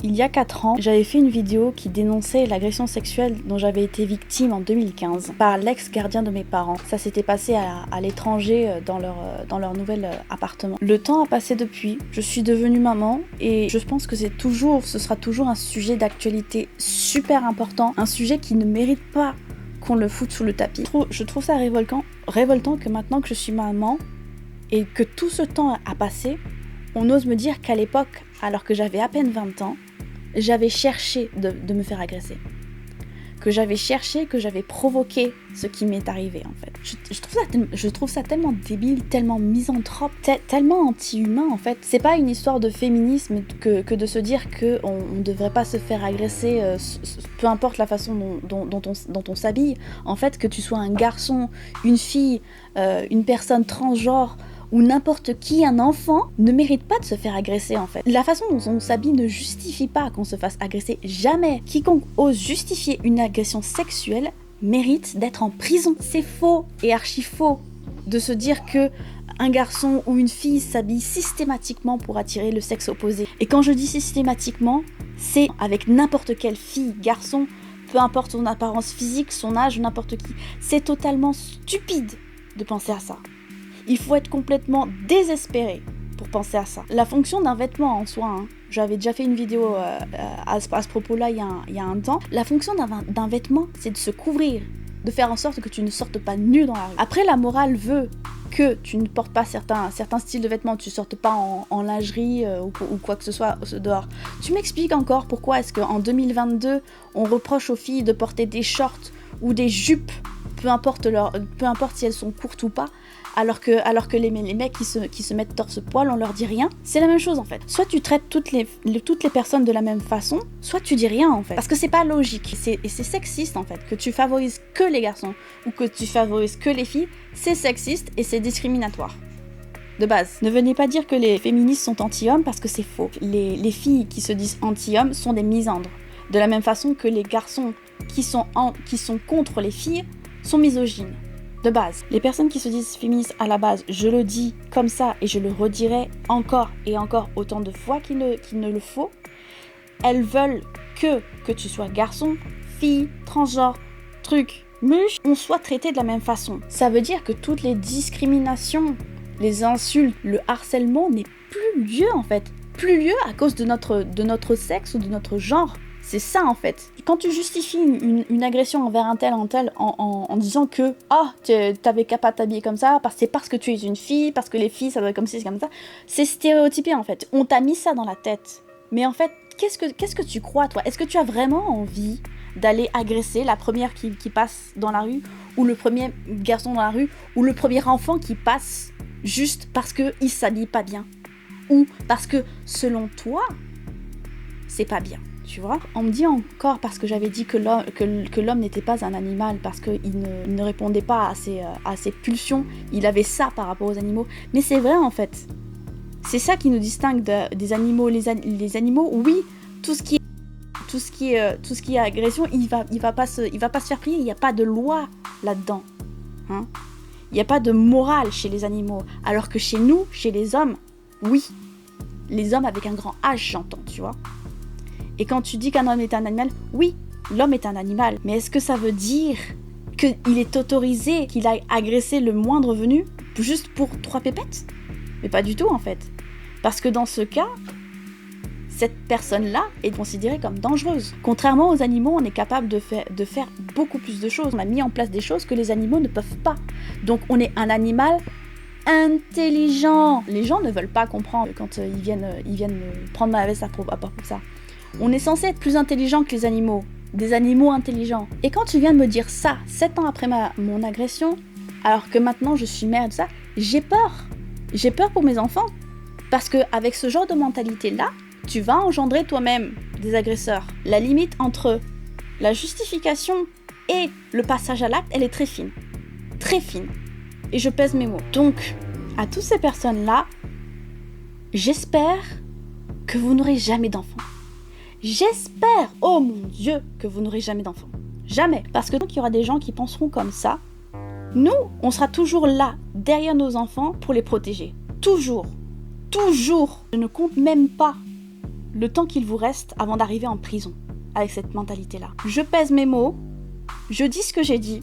Il y a 4 ans, j'avais fait une vidéo qui dénonçait l'agression sexuelle dont j'avais été victime en 2015 par l'ex-gardien de mes parents. Ça s'était passé à l'étranger dans leur nouvel appartement. Le temps a passé depuis, je suis devenue maman et je pense que ce sera toujours un sujet d'actualité super important, un sujet qui ne mérite pas qu'on le foute sous le tapis. Je trouve ça révoltant que maintenant que je suis maman et que tout ce temps a passé, on ose me dire qu'à l'époque, alors que j'avais à peine 20 ans, j'avais cherché de me faire agresser. Que j'avais provoqué ce qui m'est arrivé en fait. Je trouve ça tellement débile, tellement misanthrope, tellement anti-humain en fait. C'est pas une histoire de féminisme que de se dire qu'on ne devrait pas se faire agresser, peu importe la façon dont on s'habille. En fait, que tu sois un garçon, une fille, une personne transgenre, où n'importe qui, un enfant, ne mérite pas de se faire agresser en fait. La façon dont on s'habille ne justifie pas qu'on se fasse agresser, jamais. Quiconque ose justifier une agression sexuelle mérite d'être en prison. C'est faux et archi faux de se dire que un garçon ou une fille s'habille systématiquement pour attirer le sexe opposé. Et quand je dis systématiquement, c'est avec n'importe quelle fille, garçon, peu importe son apparence physique, son âge, n'importe qui. C'est totalement stupide de penser à ça. Il faut être complètement désespéré pour penser à ça. La fonction d'un vêtement en soi, j'avais déjà fait une vidéo à ce propos-là il y a un temps. La fonction d'un vêtement, c'est de se couvrir, de faire en sorte que tu ne sortes pas nu dans la rue. Après, la morale veut que tu ne portes pas certains styles de vêtements, tu ne sortes pas en lingerie ou quoi que ce soit dehors. Tu m'expliques encore pourquoi est-ce qu'en 2022, on reproche aux filles de porter des shorts ou des jupes, peu importe si elles sont courtes ou pas, alors que les mecs qui se mettent torse-poil, on leur dit rien. C'est la même chose en fait. Soit tu traites toutes les personnes de la même façon, soit tu dis rien en fait. Parce que c'est pas logique. Et c'est sexiste en fait. Que tu favorises que les garçons ou que tu favorises que les filles, c'est sexiste et c'est discriminatoire. De base. Ne venez pas dire que les féministes sont anti-hommes parce que c'est faux. Les filles qui se disent anti-hommes sont des misandres. De la même façon que les garçons qui sont contre les filles sont misogynes. De base, les personnes qui se disent féministes à la base, je le dis comme ça et je le redirai encore et encore autant de fois qu'il ne le faut, elles veulent que tu sois garçon, fille, transgenre, truc, muche, on soit traité de la même façon. Ça veut dire que toutes les discriminations, les insultes, le harcèlement n'est plus lieu en fait. Plus lieu à cause de notre sexe ou de notre genre. C'est ça en fait. Quand tu justifies une agression envers un tel en disant que t'avais qu'à pas t'habiller comme ça, c'est parce que tu es une fille, parce que les filles ça doit être comme ci, c'est comme ça, c'est stéréotypé en fait. On t'a mis ça dans la tête. Mais en fait, qu'est-ce que tu crois toi ? Est-ce que tu as vraiment envie d'aller agresser la première qui passe dans la rue, ou le premier garçon dans la rue, ou le premier enfant qui passe juste parce qu'il s'habille pas bien ? Ou parce que selon toi, c'est pas bien ? Tu vois, on me dit encore parce que j'avais dit que l'homme n'était pas un animal, parce qu'il ne répondait pas à ses pulsions, il avait ça par rapport aux animaux. Mais c'est vrai en fait. C'est ça qui nous distingue des animaux. Les animaux, oui, tout ce qui est agression, il va pas se faire prier. Il n'y a pas de loi là-dedans. Il n'y a pas de morale chez les animaux. Alors que chez nous, chez les hommes, oui. Les hommes avec un grand H, j'entends, tu vois. Et quand tu dis qu'un homme est un animal, oui, l'homme est un animal. Mais est-ce que ça veut dire qu'il est autorisé, qu'il aille agresser le moindre venu juste pour 3 pépettes ? Mais pas du tout en fait. Parce que dans ce cas, cette personne-là est considérée comme dangereuse. Contrairement aux animaux, on est capable de faire beaucoup plus de choses. On a mis en place des choses que les animaux ne peuvent pas. Donc on est un animal intelligent. Les gens ne veulent pas comprendre quand ils viennent prendre ma veste à propos de ça. On est censé être plus intelligent que les animaux. Des animaux intelligents. Et quand tu viens de me dire ça, 7 ans après mon agression, alors que maintenant je suis mère de ça, j'ai peur. J'ai peur pour mes enfants. Parce qu'avec ce genre de mentalité-là, tu vas engendrer toi-même des agresseurs. La limite entre la justification et le passage à l'acte, elle est très fine. Très fine. Et je pèse mes mots. Donc, à toutes ces personnes-là, j'espère que vous n'aurez jamais d'enfants. J'espère, oh mon Dieu, que vous n'aurez jamais d'enfants. Jamais. Parce que tant qu'il y aura des gens qui penseront comme ça, nous, on sera toujours là, derrière nos enfants, pour les protéger. Toujours. Toujours. Je ne compte même pas le temps qu'il vous reste avant d'arriver en prison, avec cette mentalité-là. Je pèse mes mots, je dis ce que j'ai dit,